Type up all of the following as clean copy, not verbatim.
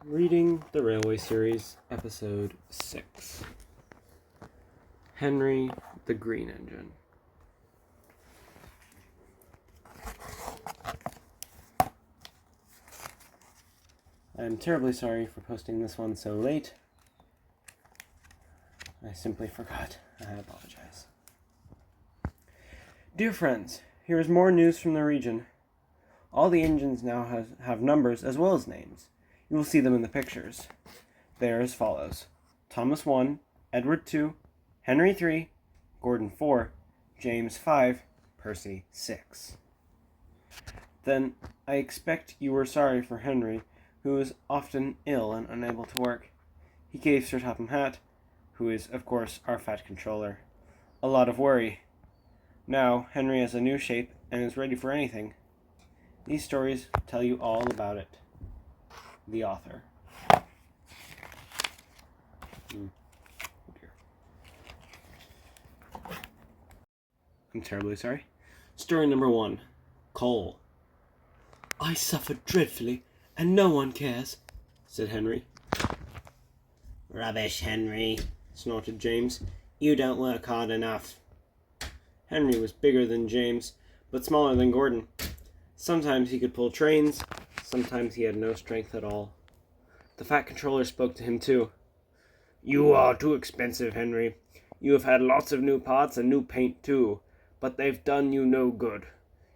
Reading the Railway Series, Episode 6. Henry the Green Engine. I'm terribly sorry for posting this one so late. I simply forgot. I apologize. Dear friends, here is more news from the region. All the engines now have numbers as well as names. You will see them in the pictures. They are as follows: Thomas 1, Edward 2, Henry 3, Gordon 4, James 5, Percy 6. Then I expect you were sorry for Henry, who is often ill and unable to work. He gave Sir Topham Hatt, who is, of course, our fat controller, a lot of worry. Now Henry has a new shape and is ready for anything. These stories tell you all about it. The author. Oh dear. I'm terribly sorry. Story number 1. Coal. I suffered dreadfully, and no one cares, said Henry. Rubbish, Henry, snorted James. You don't work hard enough. Henry was bigger than James, but smaller than Gordon. Sometimes he could pull trains, sometimes he had no strength at all. The fat controller spoke to him too. You are too expensive, Henry. You have had lots of new parts and new paint too, but they've done you no good.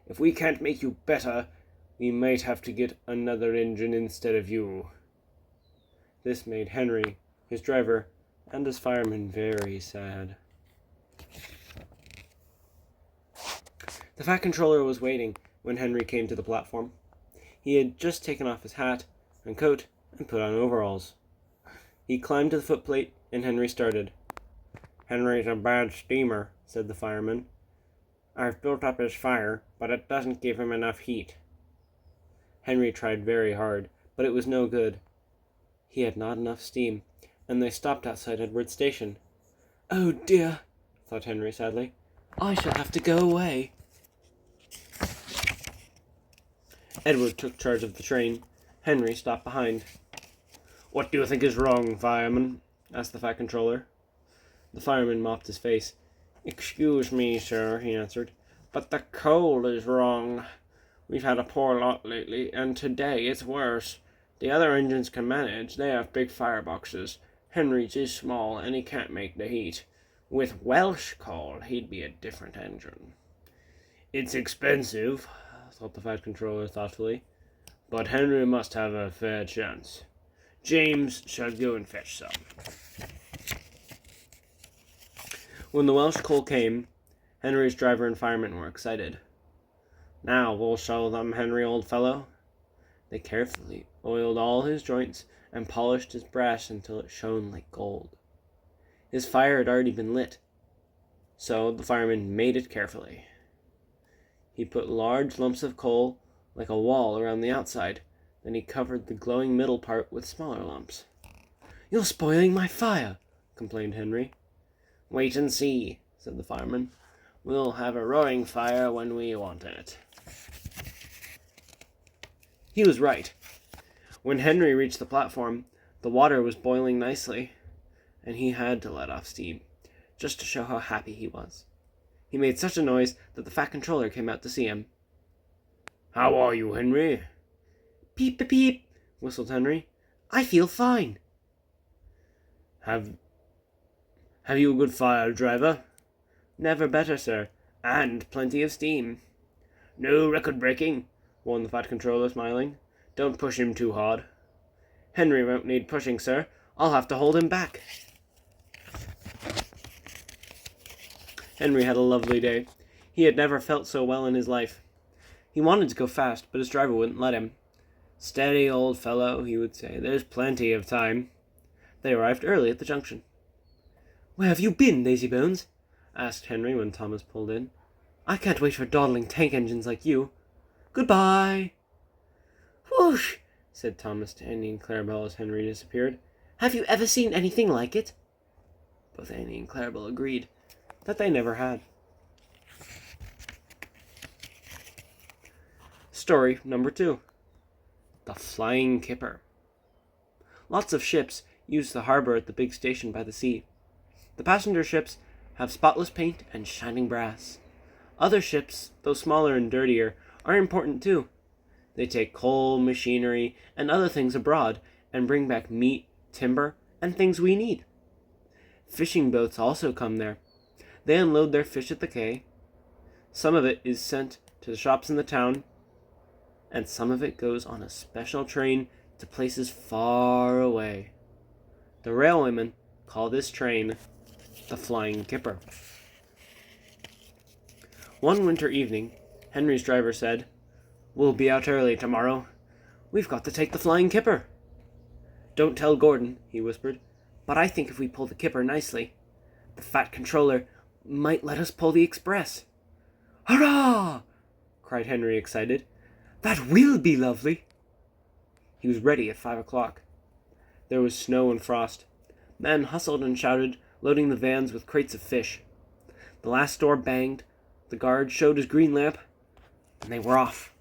If we can't make you better, we might have to get another engine instead of you. This made Henry, his driver, and his fireman very sad. The fat controller was waiting when Henry came to the platform. He had just taken off his hat and coat and put on overalls. He climbed to the footplate, and Henry started. Henry's a bad steamer, said the fireman. I've built up his fire, but it doesn't give him enough heat. Henry tried very hard, but it was no good. He had not enough steam, and they stopped outside Edward Station. Oh dear, thought Henry sadly. I shall have to go away. Edward took charge of the train. Henry stopped behind. What do you think is wrong, fireman? Asked the fat controller. The fireman mopped his face. Excuse me, sir, he answered, but the coal is wrong. We've had a poor lot lately, and today it's worse. The other engines can manage. They have big fireboxes. Henry's is small, and he can't make the heat. With Welsh coal, he'd be a different engine. It's expensive, thought the fat controller thoughtfully, but Henry must have a fair chance. James shall go and fetch some. When the Welsh coal came, Henry's driver and fireman were excited. Now we'll show them, Henry, old fellow. They carefully oiled all his joints and polished his brass until it shone like gold. His fire had already been lit, so the fireman made it carefully. He put large lumps of coal, like a wall, around the outside. Then he covered the glowing middle part with smaller lumps. You're spoiling my fire, complained Henry. Wait and see, said the fireman. We'll have a roaring fire when we want it. He was right. When Henry reached the platform, the water was boiling nicely, and he had to let off steam, just to show how happy he was. He made such a noise that the fat controller came out to see him. How are you, Henry? Peep, peep, peep, whistled Henry. I feel fine. Have you a good fire, driver? Never better, sir, and plenty of steam. No record breaking, warned the fat controller, smiling. Don't push him too hard. Henry won't need pushing, sir. I'll have to hold him back. Henry had a lovely day. He had never felt so well in his life. He wanted to go fast, but his driver wouldn't let him. Steady, old fellow, he would say. There's plenty of time. They arrived early at the junction. Where have you been, Lazybones? Asked Henry when Thomas pulled in. I can't wait for dawdling tank engines like you. Goodbye. Whoosh, said Thomas to Annie and Clarabelle as Henry disappeared. Have you ever seen anything like it? Both Annie and Clarabelle agreed that they never had. Story number 2. The Flying Kipper. Lots of ships use the harbor at the big station by the sea. The passenger ships have spotless paint and shining brass. Other ships, though smaller and dirtier, are important too. They take coal, machinery, and other things abroad and bring back meat, timber, and things we need. Fishing boats also come there. They unload their fish at the quay. Some of it is sent to the shops in the town, and some of it goes on a special train to places far away. The railwaymen call this train the Flying Kipper. One winter evening, Henry's driver said, "We'll be out early tomorrow. We've got to take the Flying Kipper." "Don't tell Gordon," he whispered, "but I think if we pull the Kipper nicely, the fat controller might let us pull the express." "Hurrah!" cried Henry, excited. "That will be lovely." He was ready at 5 o'clock. There was snow and frost. Men hustled and shouted, loading the vans with crates of fish. The last door banged, the guard showed his green lamp, and they were off.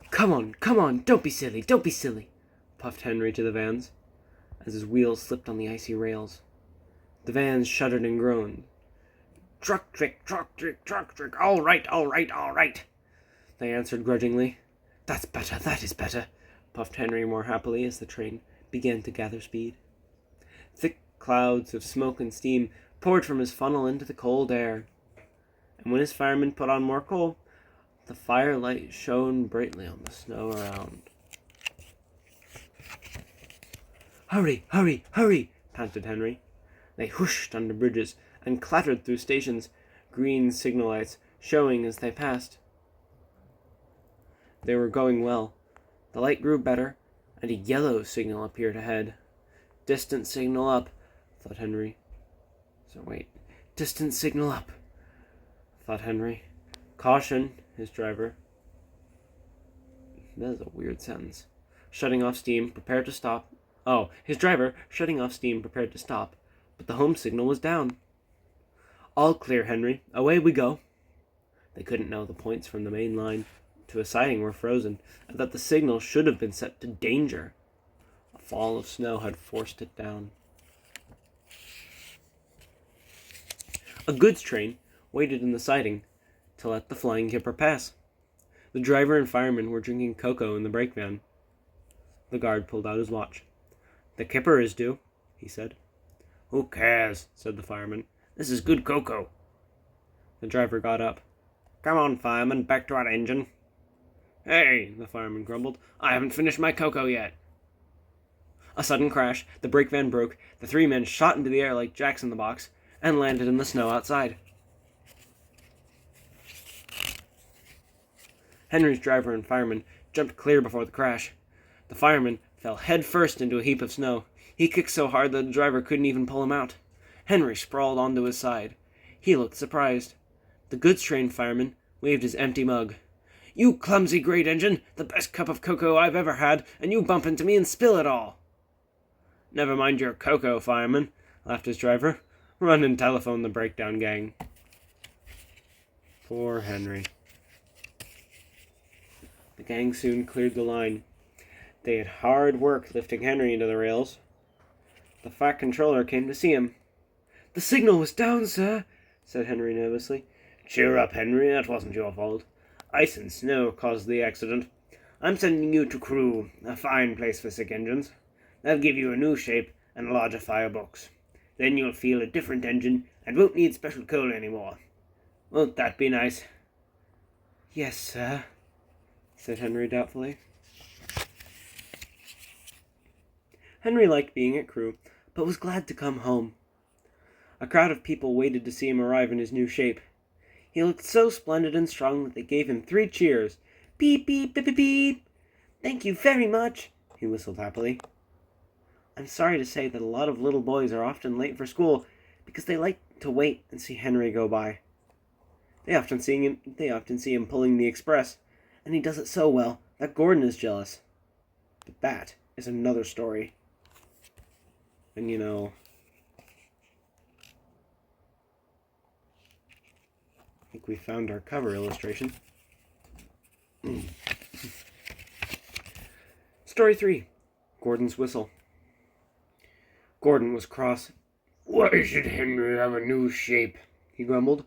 Come on, don't be silly, puffed Henry to the vans, as his wheels slipped on the icy rails. The vans shuddered and groaned. Truck trick, all right, they answered grudgingly. That is better, puffed Henry more happily as the train began to gather speed. Thick clouds of smoke and steam poured from his funnel into the cold air, and when his firemen put on more coal, the firelight shone brightly on the snow around. Hurry, panted Henry. They whooshed under bridges and clattered through stations, green signal lights showing as they passed. They were going well. The light grew better, and a yellow signal appeared ahead. Distant signal up, thought Henry. Distant signal up, thought Henry. Caution, his driver. That is a weird sentence. Shutting off steam, prepared to stop. Oh, his driver, shutting off steam, prepared to stop, but the home signal was down. All clear, Henry. Away we go. They couldn't know the points from the main line to a siding were frozen, and that the signal should have been set to danger. A fall of snow had forced it down. A goods train waited in the siding to let the Flying Kipper pass. The driver and fireman were drinking cocoa in the brake van. The guard pulled out his watch. "The Kipper is due," he said. "Who cares?" said the fireman. "This is good cocoa." The driver got up. "Come on, fireman, back to our engine." "Hey," the fireman grumbled, "I haven't finished my cocoa yet." A sudden crash, the brake van broke, the three men shot into the air like jacks in the box, and landed in the snow outside. Henry's driver and fireman jumped clear before the crash. The fireman fell head first into a heap of snow. He kicked so hard that the driver couldn't even pull him out. Henry sprawled onto his side. He looked surprised. The goods train fireman waved his empty mug. "You clumsy great engine, the best cup of cocoa I've ever had, and you bump into me and spill it all." "Never mind your cocoa, fireman," laughed his driver. "Run and telephone the breakdown gang." Poor Henry. The gang soon cleared the line. They had hard work lifting Henry into the rails. The fat controller came to see him. "The signal was down, sir," said Henry nervously. "Cheer up, Henry, that wasn't your fault. Ice and snow caused the accident. I'm sending you to Crewe, a fine place for sick engines. They'll give you a new shape and larger firebox. Then you'll feel a different engine and won't need special coal anymore. Won't that be nice?" "Yes, sir," said Henry doubtfully. Henry liked being at Crewe, but was glad to come home. A crowd of people waited to see him arrive in his new shape. He looked so splendid and strong that they gave him 3 cheers. "Beep, beep, beep, beep, beep. Thank you very much," he whistled happily. I'm sorry to say that a lot of little boys are often late for school because they like to wait and see Henry go by. They often see him pulling the express, and he does it so well that Gordon is jealous. But that is another story. And I think we found our cover illustration. Story 3. Gordon's Whistle. Gordon was cross. "Why should Henry have a new shape?" he grumbled.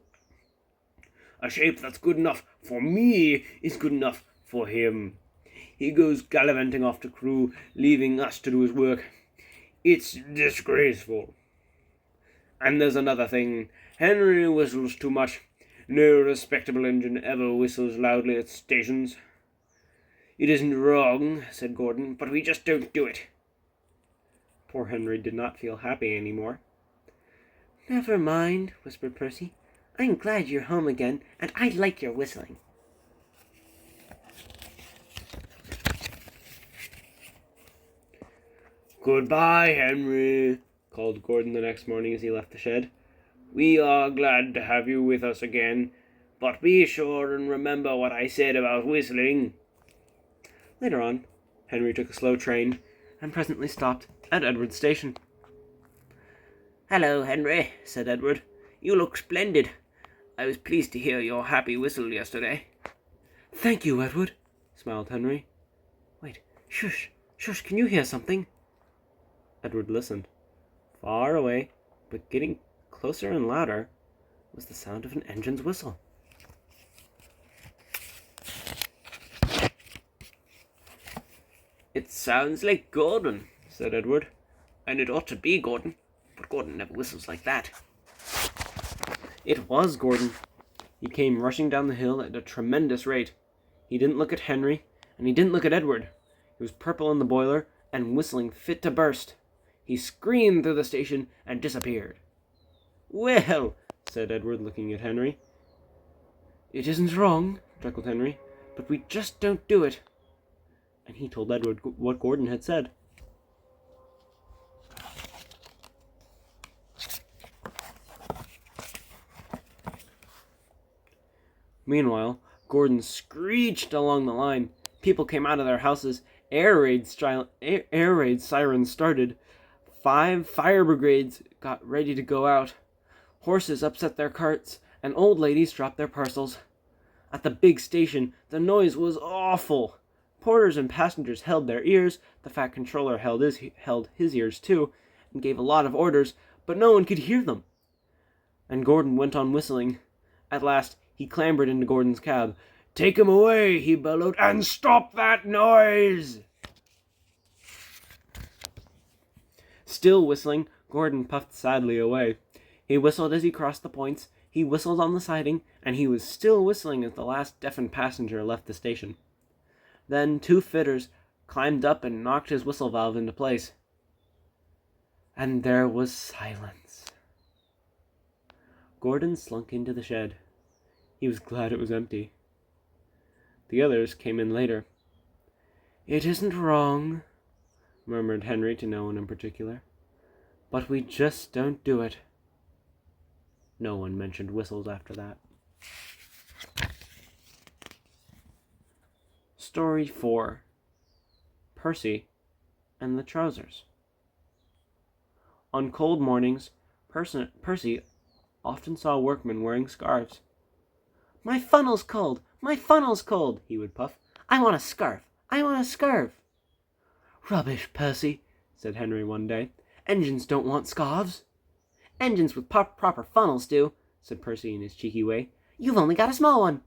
"A shape that's good enough for me is good enough for him. He goes gallivanting off to Crewe, leaving us to do his work. It's disgraceful. And there's another thing. Henry whistles too much. No respectable engine ever whistles loudly at stations." "It isn't wrong," said Gordon, "but we just don't do it." Poor Henry did not feel happy any more. "Never mind," whispered Percy. "I'm glad you're home again, and I like your whistling." "Goodbye, Henry," called Gordon the next morning as he left the shed. "We are glad to have you with us again, but be sure and remember what I said about whistling." Later on, Henry took a slow train and presently stopped at Edward's station. "Hello, Henry," said Edward. "You look splendid. I was pleased to hear your happy whistle yesterday." "Thank you, Edward," smiled Henry. "Wait, shush, can you hear something?" Edward listened. Far away, but getting closer and louder, was the sound of an engine's whistle. "It sounds like Gordon," said Edward. "And it ought to be Gordon, but Gordon never whistles like that." It was Gordon. He came rushing down the hill at a tremendous rate. He didn't look at Henry, and he didn't look at Edward. He was purple in the boiler, and whistling fit to burst. He screamed through the station and disappeared. "Well," said Edward, looking at Henry. "It isn't wrong," chuckled Henry, "but we just don't do it." And he told Edward what Gordon had said. Meanwhile, Gordon screeched along the line. People came out of their houses. Air raid sirens started. 5 fire brigades got ready to go out. Horses upset their carts, and old ladies dropped their parcels. At the big station, the noise was awful. Porters and passengers held their ears. The fat controller held his ears too, and gave a lot of orders, but no one could hear them. And Gordon went on whistling. At last, he clambered into Gordon's cab. "Take him away," he bellowed, "and stop that noise!" Still whistling, Gordon puffed sadly away. He whistled as he crossed the points, he whistled on the siding, and he was still whistling as the last deafened passenger left the station. Then 2 fitters climbed up and knocked his whistle valve into place. And there was silence. Gordon slunk into the shed. He was glad it was empty. The others came in later. "It isn't wrong," murmured Henry to no one in particular, "but we just don't do it." No one mentioned whistles after that. Story 4. Percy and the Trousers. On cold mornings, Percy often saw workmen wearing scarves. "My funnel's cold! My funnel's cold!" he would puff. "I want a scarf! I want a scarf!" "Rubbish, Percy," said Henry one day. "Engines don't want scarves." "Engines with proper funnels do," said Percy in his cheeky way. "You've only got a small one."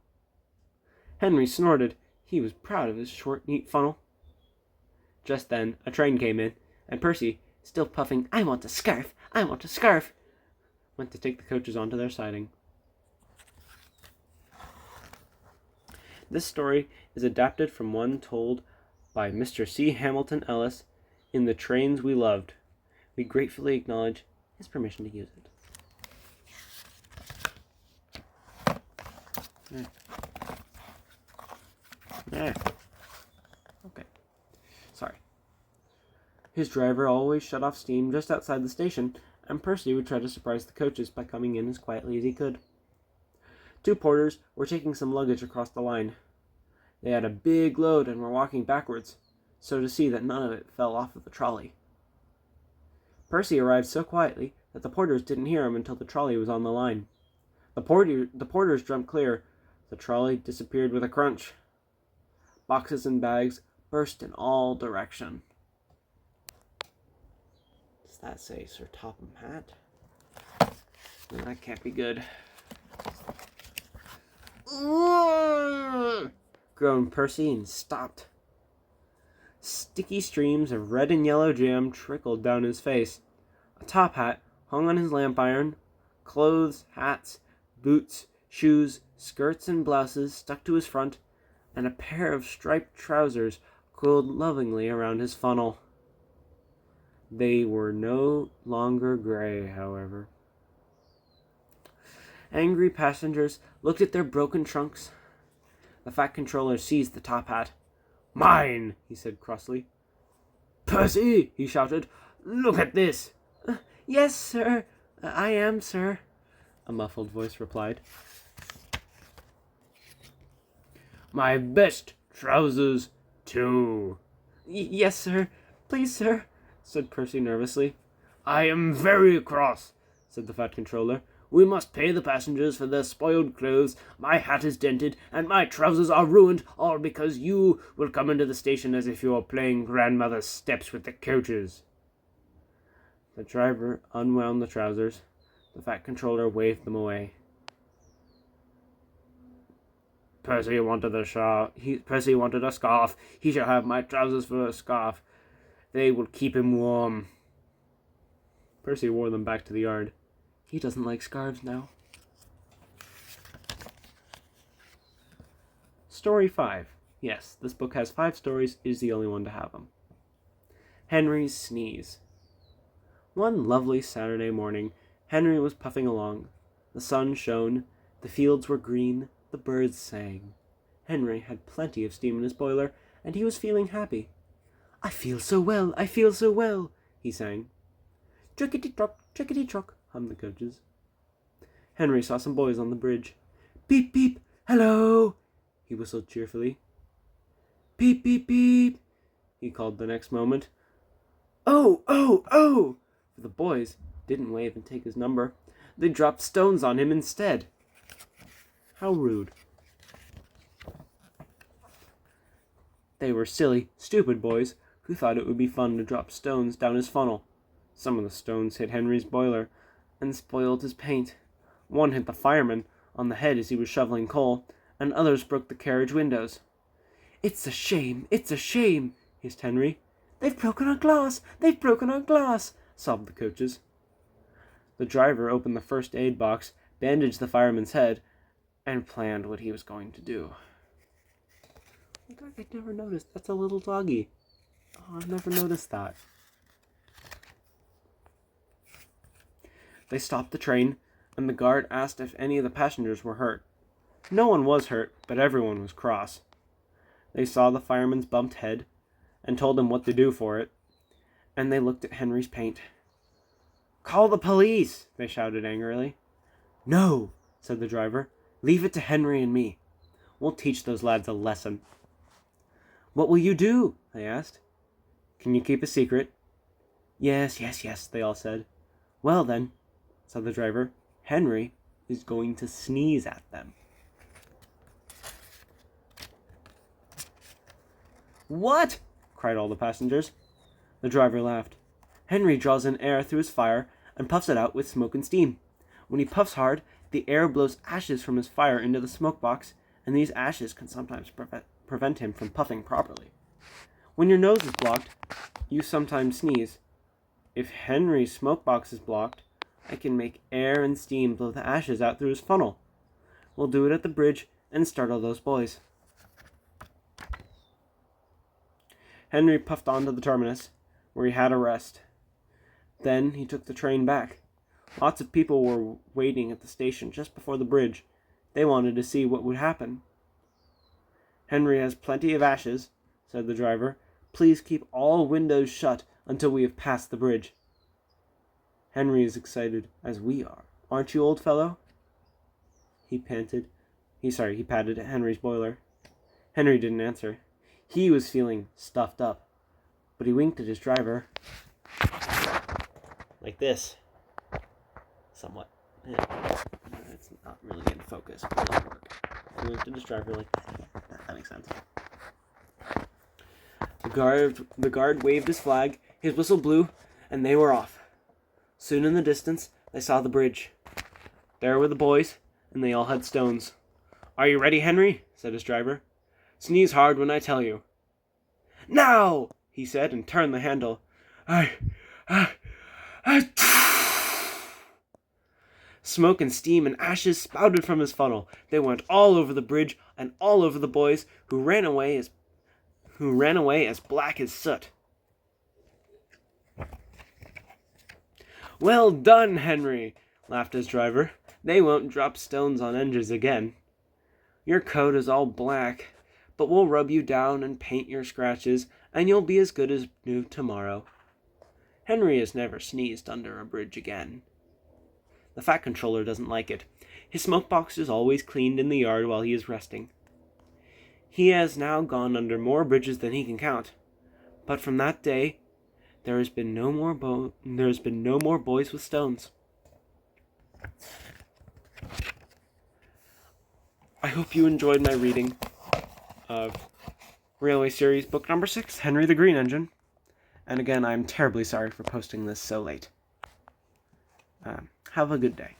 Henry snorted. He was proud of his short, neat funnel. Just then, a train came in, and Percy, still puffing, "I want a scarf! I want a scarf!" went to take the coaches onto their siding. This story is adapted from one told by Mr. C. Hamilton Ellis in The Trains We Loved. We gratefully acknowledge his permission to use it. Okay. Sorry. His driver always shut off steam just outside the station, and Percy would try to surprise the coaches by coming in as quietly as he could. 2 porters were taking some luggage across the line. They had a big load and were walking backwards, so to see that none of it fell off of the trolley. Percy arrived so quietly that the porters didn't hear him until the trolley was on the line. The porters jumped clear. The trolley disappeared with a crunch. Boxes and bags burst in all direction. Does that say Sir Topham Hatt? No, that can't be good. Groaned Percy and stopped. Sticky streams of red and yellow jam trickled down his face. A top hat hung on his lamp iron. Clothes, hats, boots, shoes, skirts, and blouses stuck to his front, and a pair of striped trousers coiled lovingly around his funnel. They were no longer gray, however. Angry passengers looked at their broken trunks. The Fat Controller seized the top hat. "Mine!" he said crossly. "Percy!" he shouted. "Look at this!" "Yes, sir. I am, sir," a muffled voice replied. "My best trousers, too." "Yes, sir. Please, sir," said Percy nervously. "I am very cross," said the Fat Controller. "We must pay the passengers for their spoiled clothes. My hat is dented, and my trousers are ruined, all because you will come into the station as if you were playing grandmother's steps with the coaches." The driver unwound the trousers. The Fat Controller waved them away. Percy wanted a scarf. He shall have my trousers for a scarf. They will keep him warm. Percy wore them back to the yard. He doesn't like scarves now. Story 5. Yes, this book has 5 stories. It is the only one to have them. Henry's Sneeze. One lovely Saturday morning, Henry was puffing along. The sun shone, the fields were green, the birds sang. Henry had plenty of steam in his boiler, and he was feeling happy. "I feel so well, I feel so well," he sang. Trickety-trock, hummed the coaches. Henry saw some boys on the bridge. "Beep, beep, hello," he whistled cheerfully. "Beep, beep, beep," he called the next moment. "Oh, oh, oh!" For the boys didn't wave and take his number. They dropped stones on him instead. How rude. They were silly, stupid boys who thought it would be fun to drop stones down his funnel. Some of the stones hit Henry's boiler and spoiled his paint. One hit the fireman on the head as he was shoveling coal, and others broke the carriage windows. "It's a shame, it's a shame," hissed Henry. "They've broken our glass, they've broken our glass," sobbed the coaches. The driver opened the first aid box, bandaged the fireman's head, and planned what he was going to do. I'd never noticed. That's a little doggy. Oh, I've never noticed that. They stopped the train, and the guard asked if any of the passengers were hurt. No one was hurt, but everyone was cross. They saw the fireman's bumped head, and told him what to do for it, and they looked at Henry's paint. "Call the police!" they shouted angrily. "No," said the driver. "Leave it to Henry and me. We'll teach those lads a lesson." "What will you do?" they asked. "Can you keep a secret?" Yes, they all said. "Well then," said the driver, "Henry is going to sneeze at them." "What?" cried all the passengers. The driver laughed. "Henry draws in air through his fire and puffs it out with smoke and steam. When he puffs hard, the air blows ashes from his fire into the smoke box, and these ashes can sometimes prevent him from puffing properly. When your nose is blocked, you sometimes sneeze. If Henry's smoke box is blocked, I can make air and steam blow the ashes out through his funnel. We'll do it at the bridge and startle those boys." Henry puffed on to the terminus, where he had a rest. Then he took the train back. Lots of people were waiting at the station just before the bridge. They wanted to see what would happen. "Henry has plenty of ashes," said the driver. "Please keep all windows shut until we have passed the bridge." "Henry is excited as we are. Aren't you, old fellow?" He patted Henry's boiler. Henry didn't answer. He was feeling stuffed up, but he winked at his driver. Like this. Somewhat. It's not really in focus, but it'll work. He winked at his driver like that. Yeah, that makes sense. The guard waved his flag, his whistle blew, and they were off. Soon in the distance, they saw the bridge. There were the boys, and they all had stones. "Are you ready, Henry?" said his driver. "Sneeze hard when I tell you." "Now!" he said, and turned the handle. I... Smoke and steam and ashes spouted from his funnel. They went all over the bridge and all over the boys, who ran away as black as soot. "Well done, Henry," laughed his driver. "They won't drop stones on engines again. Your coat is all black, but we'll rub you down and paint your scratches, and you'll be as good as new tomorrow." Henry has never sneezed under a bridge again. The Fat Controller doesn't like it. His smoke box is always cleaned in the yard while he is resting. He has now gone under more bridges than he can count. But from that day, there has been no more boys with stones. I hope you enjoyed my reading of Railway Series Book Number 6, Henry the Green Engine. And again, I'm terribly sorry for posting this so late. Have a good day.